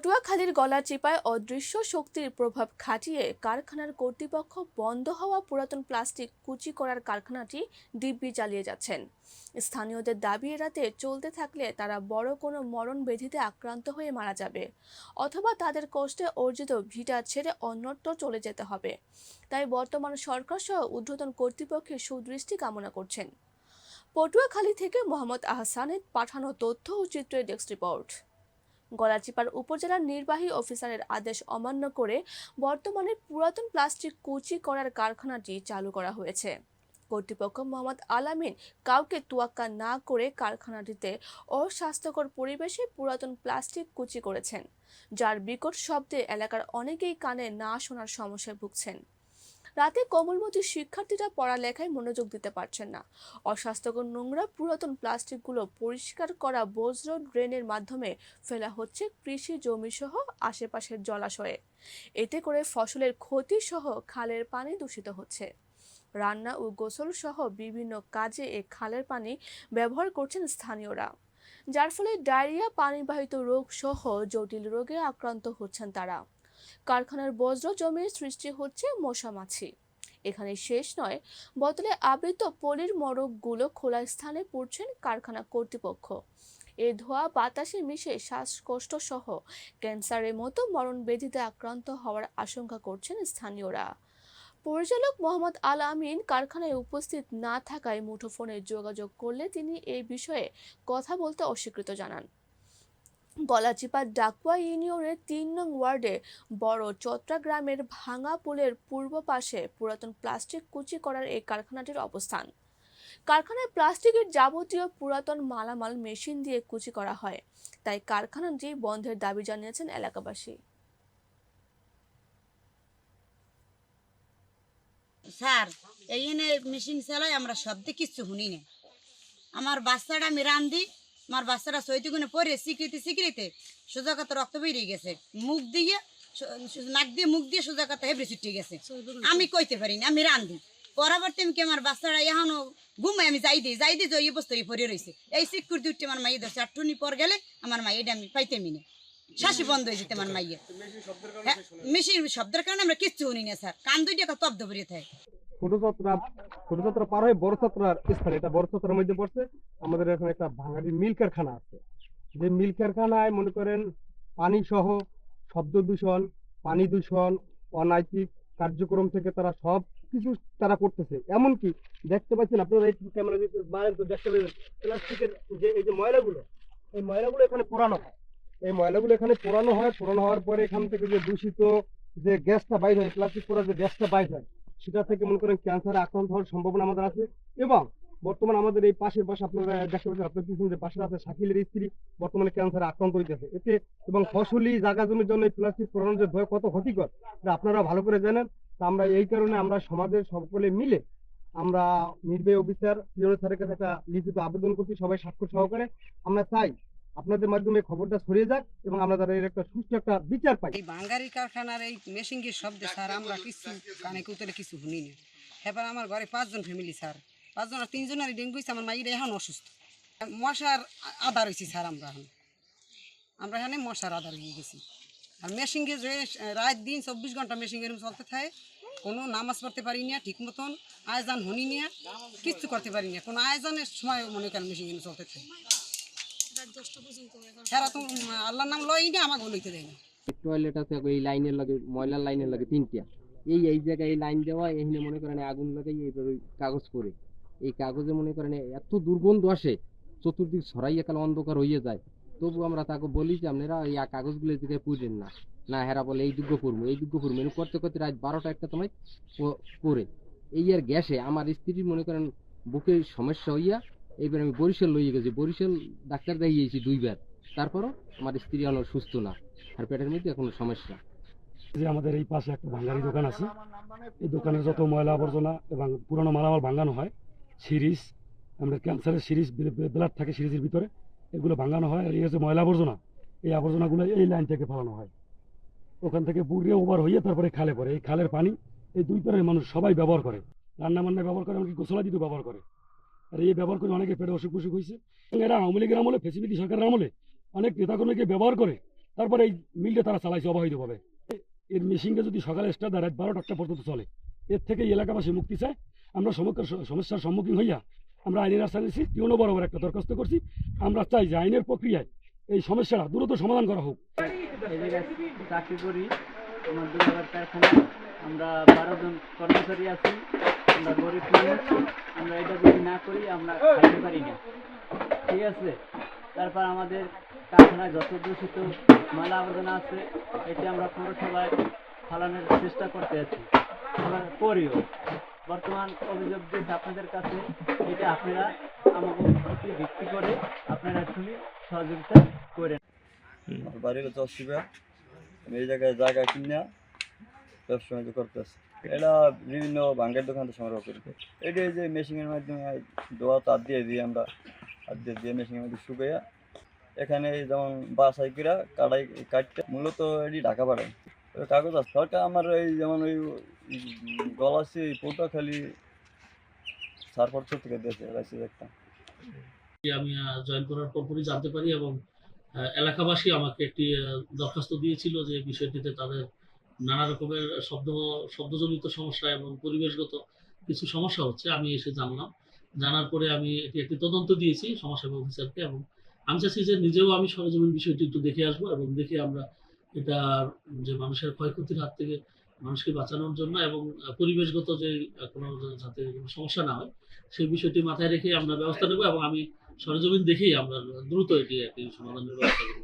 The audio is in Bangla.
পটুয়াখালীর গলাচিপায় অদৃশ্য শক্তির প্রভাব খাটিয়ে কারখানার কর্তৃপক্ষ বন্ধ হওয়া পুরাতন প্লাস্টিক কুচি করার কারখানাটি দিব্যি চালিয়ে যাচ্ছেন। স্থানীয়দের দাবি এড়াতে চলতে থাকলে তারা বড় কোনো মরণ ব্যাধিতে আক্রান্ত হয়ে মারা যাবে, অথবা তাদের কষ্টে অর্জিত ভিটা ছেড়ে অন্যত্র চলে যেতে হবে। তাই বর্তমান সরকার সহ ঊর্ধ্বতন কর্তৃপক্ষের সুদৃষ্টি কামনা করছেন। পটুয়াখালী থেকে মোহাম্মদ আহসানের পাঠানো তথ্য ও চিত্রের ডেস্ক রিপোর্ট। গলাচিপার উপজেলার নির্বাহী অফিসারের আদেশ অমান্য করে বর্তমানে পুরাতন প্লাস্টিক কুচি করার কারখানাটি চালু করা হয়েছে। কর্তৃপক্ষ মোহাম্মদ আলামিন কাউকে তোয়াক্কা না করে কারখানাটিতে অস্বাস্থ্যকর পরিবেশে পুরাতন প্লাস্টিক কুচি করেছেন, যার বিকট শব্দে এলাকার অনেকেই কানে না শোনার সমস্যায় ভুগছেন। রাতে কোমলমতি শিক্ষার্থীরা পড়ালেখায় মনোযোগ দিতে পারছেন না। অস্বাস্থ্যকর নোংরা পুরাতন প্লাস্টিকগুলো পরিষ্কার করা বজ্র ড্রেনের মাধ্যমে ফেলা হচ্ছে কৃষি জমি সহ আশেপাশের জলাশয়ে। এতে করে ফসলের ক্ষতি সহ খালের পানি দূষিত হচ্ছে। রান্না ও গোসল সহ বিভিন্ন কাজে এই খালের পানি ব্যবহার করছেন স্থানীয়রা, যার ফলে ডায়রিয়া, পানিবাহিত রোগ সহ জটিল রোগে আক্রান্ত হচ্ছেন তারা। কারখানার বজ্র জমে সৃষ্টি হচ্ছে মশা মাছি। এখানে শেষ নয়, বোতলে আবৃত পলির মড়কগুলো খোলা স্থানে পড়ছেন কারখানা কর্তৃপক্ষ। এই ধোঁয়া বাতাসে মিশে শ্বাসকষ্ট সহ ক্যান্সারের মতো মরণ ব্যাধিতে আক্রান্ত হওয়ার আশঙ্কা করছেন স্থানীয়রা। পরিচালক মোহাম্মদ আল আমিন কারখানায় উপস্থিত না থাকায় মুঠোফোনে যোগাযোগ করলে তিনি এই বিষয়ে কথা বলতে অস্বীকৃত জানান। গলাচিপার ডাকুয়া ইউনিয়নের ৩ নং ওয়ার্ডে বড় চত্রা গ্রামের ভাঙা পুলের পূর্ব পাশে পুরাতন প্লাস্টিক কুচি করার এই কারখানাটির অবস্থান। কারখানায় প্লাস্টিকের যাবতীয় পুরাতন মালামাল মেশিন দিয়ে কুচি করা হয়, তাই কারখানাটি বন্ধের দাবি জানিয়েছেন এলাকাবাসী। স্যার, এই মেশিন চালাই আমরা শব্দে কিচ্ছু শুনি না। আমার বাচ্চাটা আমি রান্ধি, আমার বাচ্চাটা সৈতি গুনে পরে স্বীকৃতি সোজা কথা রক্ত বেরিয়ে গেছে, মুখ দিয়ে নাক দিয়ে মুখ দিয়ে সোজা কথা হেবড়ে ছুটে গেছে। আমি কইতে পারি না, আমি রান্ধি। পরবর্তী আমি আমার বাচ্চাটা এখনো ঘুমাই, আমি যাই দিই যে এই অবস্থায় পরে রয়েছে। এই সিকিউরিটি উঠতে আমার মাইয়ে ধরছে, 8 টুনি পর গেলে আমার মাইয়েটা আমি পাইতেমি না, শ্বাসি বন্ধ হয়ে যেতে আমার মাইয়ে। মেশিন শব্দের কারণে আমরা কিচ্ছু শুনি না স্যার, কান দুইটা তব্দ ভরিয়ে থাকে। ছোট যাত্রা পার হয়ে বড় যাত্রার স্থান, এটা বড় যাত্রার মধ্যে পড়ছে। আমাদের এখানে একটা ভাঙাড়ি মিল কারখানা আছে। যে মিল কারখানায় মনে করেন পানি সহ শব্দ দূষণ, পানি দূষণ, অনৈতিক কার্যক্রম থেকে তারা সব কিছু তারা করতেছে। এমনকি দেখতে পাচ্ছেন আপনারা, এই ক্যামেরা দেখতে পাচ্ছেন প্লাস্টিকের যে এই যে ময়লাগুলো, এই ময়লাগুলো এখানে পোড়ানো হয়। এই ময়লাগুলো এখানে পোড়ানো হওয়ার পরে এখান থেকে যে দূষিত যে গ্যাসটা বাইর হয়, প্লাস্টিক পোড়া যে গ্যাসটা বাইর হয়, সেটা থেকে মনে করেন ক্যান্সারে আক্রান্ত হওয়ার সম্ভাবনা আমাদের আছে। এবং বর্তমানে আমাদের এই পাশের পাশে আপনারা দেখতে পাচ্ছেন, আপনার পিছনে যে পাশে আছে শাকিলের স্ত্রী বর্তমানে ক্যান্সারে আক্রান্ত হইতেছে এতে। এবং ফসলি জায়গা জমির জন্য এই প্লাস্টিক পোড়ানোর যে ভয় কত ক্ষতিকর আপনারা ভালো করে জানেন। তা আমরা এই কারণে আমরা সমাজের সকলে মিলে আমরা নির্বাহী অফিসার স্যারের কাছে একটা লিখিত আবেদন করছি, সবাই স্বাক্ষর সহকারে। আমরা চাই আপনাদের মাধ্যমে খবরটা ছড়িয়ে যাক এবং আমরা তাদের একটা সুষ্ঠু একটা বিচার পাই। এই বাঙ্গারি কারখানার এই মেশিনের শব্দে স্যার আমরা কিছু কানে কুতলে কিছু শুনি না। এবার আমার ঘরে 5 জন ফ্যামিলি স্যার, 5 জনের 3 জনের ডেঙ্গু হয়েছে, আমার মায়ের এখন অসুস্থ। মশার আধার হয়েছি স্যার, আমরা এখানে মশার আধার হয়ে গেছি। আর মেশিনে যে রাত দিন 24 ঘন্টা মেশিনের চলতে থাকে, কোনো নামাজ পড়তে পারি না ঠিক মতন, আয়োজন হনি না, কিচ্ছু করতে পারি না। কোনো আয়োজনের সময় মনে করেন মেশিন চলতে থাকে, সারা তো আল্লাহর নাম লই না, আমাকে লইতে দেয় না। টয়লেট আছে এই লাইনের লাগে, ময়লার লাইনের লাগে 3টা। এই জায়গায় এই লাইন দেওয়া, এখানে মনে করেন আগুন লাগাই এইবার ওই কাগজ করে, এই কাগজে মনে করেন এত দুর্গন্ধ আসে, চতুর্দিক ছড়াইয়া কাল অন্ধকার হইয়া যায়। তবু আমরা তাকে বলি যে আপনারা এই কাগজগুলো দিকে পুজেন না। না, হেরা বলে এই যোগ্য করবো এরকম করতে করতে রাত 12টা 1টা সময় করে এই আর গ্যাসে আমার স্ত্রীর মনে করেন বুকের সমস্যা হইয়া এইবার আমি বরিশাল লইয়ে গেছি। বরিশাল ডাক্তার দেখিয়েছি 2 বার, তারপরও আমার স্ত্রী এখনো সুস্থ না, আর পেটের মধ্যে এখনো সমস্যা। যে আমাদের এই পাশে একটা ভাঙ্গারি দোকান আছে, এই দোকানের যত ময়লা আবর্জনা এবং পুরনো মালামাল ভাঙানো হয়, সিরিজ, আমাদের ক্যান্সারের সিরিজ ব্লাড থাকে সিরিজের ভিতরে, এগুলো ভাঙানো হয়। আর এই হচ্ছে ময়লা আবর্জনা, এই আবর্জনাগুলো এই লাইন থেকে ফেলানো হয়, ওখান থেকে পুড়ে ওভার হইয়ে তারপরে খালে পড়ে। এই খালের পানি এই 2 পারের মানুষ সবাই ব্যবহার করে, রান্না বান্নায় ব্যবহার করে, এমনকি গোসলা দিতেও ব্যবহার করে। আর এই ব্যবহার করে অনেকে পেটে অসুখ হয়েছে। এরা আওয়ামী লীগের আমলে, ফেসিলিটি সরকারের আমলে অনেক নেতাকর্মীকে ব্যবহার করে তারপরে এই মিলটা তারা চালাইছে অবৈধভাবে। এর মেশিনটা যদি সকালে স্টার্ট দেয় রাত 12টা পর্যন্ত চলে, এর থেকে এই এলাকাবাসী মুক্তি চায়। আমরা সমস্যার সম্মুখীন হইয়া আমরা আইনের আশ্রয় নিয়েছি, টিউনো বরাবর একটা দরখাস্ত করছি। আমরা চাই যে আইনের প্রক্রিয়ায় এই সমস্যাটা দ্রুত সমাধান করা হোক। এই জায়গায় চাকরি করি, আমার দুলাভাইয়ের কারখানা, আমরা 12 জন কর্মচারী আছি, আমরা গরিব মানুষ, আমরা এটা যদি না করি আমরা খাইতে পারি না, ঠিক আছে। তারপর আমাদের কারখানায় যত দূষিত ময়লা আবর্জনা আছে এটি আমরা পৌরসভায় ফালানোর চেষ্টা করতে আছি, আমরা করিও। বর্তমান অভিযোগ দিয়েছে আপনাদের কাছে, এটা আপনারা আমাকে প্রতি ভিত্তি করে আপনারা শুনি সহযোগিতা করেন। আমার বাড়ি হচ্ছে অসুবিধা, আমি এই জায়গায় জায়গা কিনা ব্যবসা বাণিজ্য করতেছি। এটা বিভিন্ন ভাঙ্গের দোকান থেকে সংগ্রহ করি। এটা এই যে মেশিনের মাধ্যমে দোয়া তার দিয়ে আমরা হাত দিয়ে মেশিনের মধ্যে শুকাইয়া এখানে যেমন বাসাই কিরা কাটাই কাটতে মূলত এটি ঢাকা পাড়ায় কাগজ আছে। সরকার আমার এই যেমন ওই গলাসি পটুয়াখালী ছাড়পত্র থেকে দিয়েছে লাইসেন্স একটা। আমি জয়েন করার পরপরই জানতে পারি এবং এলাকাবাসী আমাকে একটি দরখাস্ত দিয়েছিল যে বিষয়টিতে তাদের নানা রকমের শব্দজনিত সমস্যা এবং পরিবেশগত কিছু সমস্যা হচ্ছে। আমি এসে জানলাম, জানার পরে আমি এটি একটি তদন্ত দিয়েছি সমাজসেবা অফিসারকে, এবং আমি চাচ্ছি যে নিজেও আমি সরেজমিন বিষয়টি একটু দেখে আসবো এবং দেখে আমরা এটা যে মানুষের ক্ষয়ক্ষতির হাত থেকে মানুষকে বাঁচানোর জন্য এবং পরিবেশগত যে কোনো যাতে কোনো সমস্যা না হয় সেই বিষয়টি মাথায় রেখে আমরা ব্যবস্থা নেব, এবং আমি সরেজমিন দেখেই আমরা দ্রুত এটি একটি সমাধানের ব্যবস্থা করব।